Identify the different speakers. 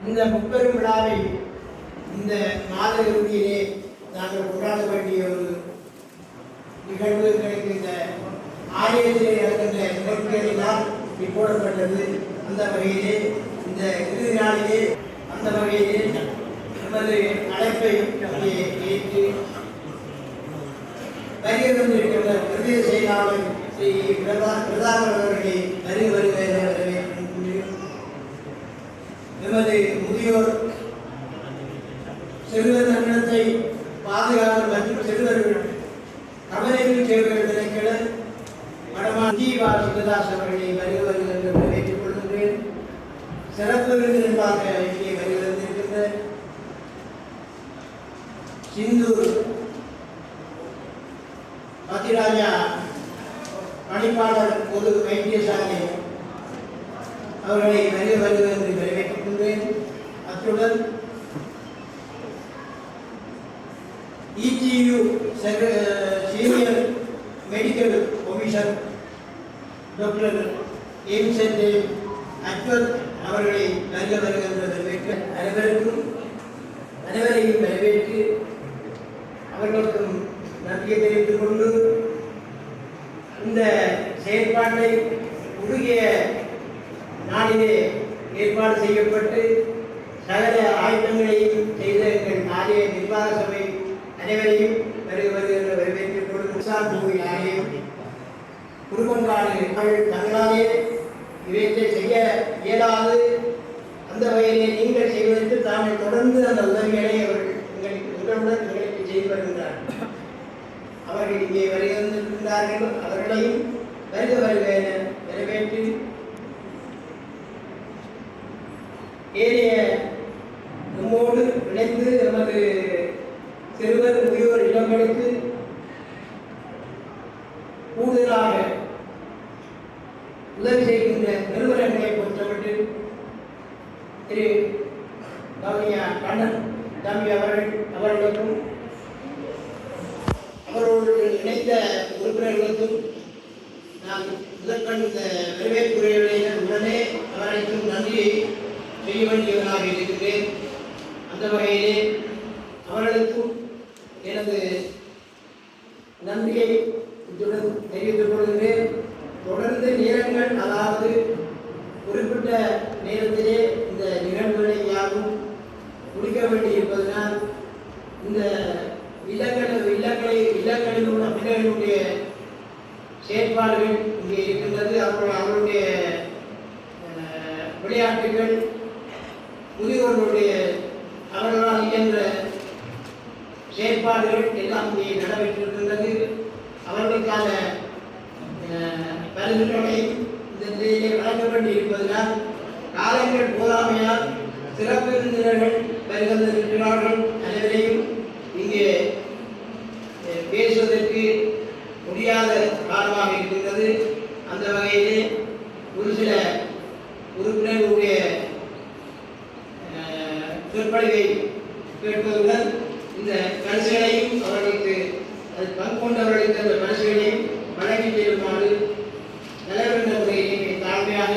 Speaker 1: இந்த முப்பெரும் விழாவை இந்த மாத இறுதியிலே நாங்கள் கொண்டாட வேண்டிய ஒரு நிகழ்வு எங்களுக்கு இந்த ஆலயத்திலே நடக்கின்ற நிகழ்ச்சிகளினால் போடப்பட்டது. அந்த வகையிலே இந்த இறுதி நாளிலே அந்த வகையிலே நமது அழைப்பை ஏற்று வருகின்ற பிரதேச செயலாளர் ஸ்ரீ பிரதாபர் அவர்களை வருகிறேன். நமது முதியோர் சிறுவர் நலத்தை பாதுகாவல் மற்றும் சிறுவர்கள் கவலையில் சேர்வர்கள் திணைக்கள மடமான் ஜீவா சிவதாஸ் அவர்களை வருகிறது என்று வரவேற்றுக் கொள்கின்றேன். சிறப்பு விருந்தினராக இங்கே வருகின்ற சிந்தூர் மத்திராஜா பணிப்பாளர் பொது வைத்தியசாலை அவர்களை வருகிறது என்று வரவேற்றுக் கொள்கிறேன். அத்துடன் EGU senior medical officer doctor எம்செட் அக்பர் அவர்களை வருகின்ற அனைவரையும் வரவேற்று அவர்களுக்கும் நன்றியை தெரிவித்துக் கொண்டு இந்த செயற்பாட்டை குறுகிய நாளிலே ஏற்பாடு செய்யப்பட்டு சகல ஆயுதங்களையும் செய்த எங்கள் ஆலய நிர்வாக சபை அனைவரையும் வருகின்ற வரவேற்றுக் கொள்ளும் கோவில் ஆலயம் குடும்பங்காடு தங்களாலே இவற்றை செய்ய இயலாது. அந்த வகையிலே நீங்கள் செய்வதற்கு தாங்கள் தொடர்ந்து அந்த உதவிகளை உங்களுடன் எங்களுக்கு செய்து வருகின்றார்கள். அவர்கள் இங்கே வருகின்றார்கள். அவர்களையும் வருக என வரவேற்று ஏனைய நம்மோடு இணைந்து நமது சிறுவர் முதியோர் இல்லங்களுக்கு கூடுதலாக உதவி செய்கின்ற நிறுவனங்களை பொறுத்தவரை திரு கவிஞா கண்ணன் தம்பி அவர்களுக்கும் அவரோடு இணைந்த உறுப்பினர்களுக்கும் நான் முதற்கண் இந்த வரவேற்புரையுடைய உடனே அவர்களுக்கும் நன்றியை செய்ய வேண்டியவராக இருக்கின்றேன். அந்த வகையிலே அவர்களுக்கும் எனது நன்றியை இத்துடன் தெரிவித்துக் கொள்கிறேன். தொடர்ந்து நேரங்கள், அதாவது குறிப்பிட்ட நேரத்திலே இந்த நிகழ்வுகளை யாரும் முடிக்க வேண்டியிருப்பதனால் இந்த இல்லங்களில் உள்ள பிள்ளைகளுடைய செயற்பாடுகள் இங்கே இருக்கின்றது. அவர்களுடைய விளையாட்டுகள், முதியோர்களுடைய அவர்களால் இயன்ற செயற்பாடுகள் எல்லாம் இங்கே நடைபெற்றிருக்கின்றது. அவர்களுக்கான பரிந்துரைகளை இந்த நிலையிலே வழங்க வேண்டி இருப்பதனால் காலங்கள் போதாமையால் சிறப்பு விருந்தினர்கள் வருகின்றார்கள். அனைவரையும் இங்கே பேசுவதற்கு முடியாத காரணமாக இருக்கின்றது. அந்த வகையிலே ஒரு சில உறுப்பினர்களுடைய சொற்பொழிவை கேட்பதுடன் இந்த பரிசுகளையும் அவர்களுக்கு பங்கொண்டவர்களுக்கு அந்த பரிசுகளையும் வழங்கி செல்லுமாறு தலைவர் முறையை தாழ்மையாக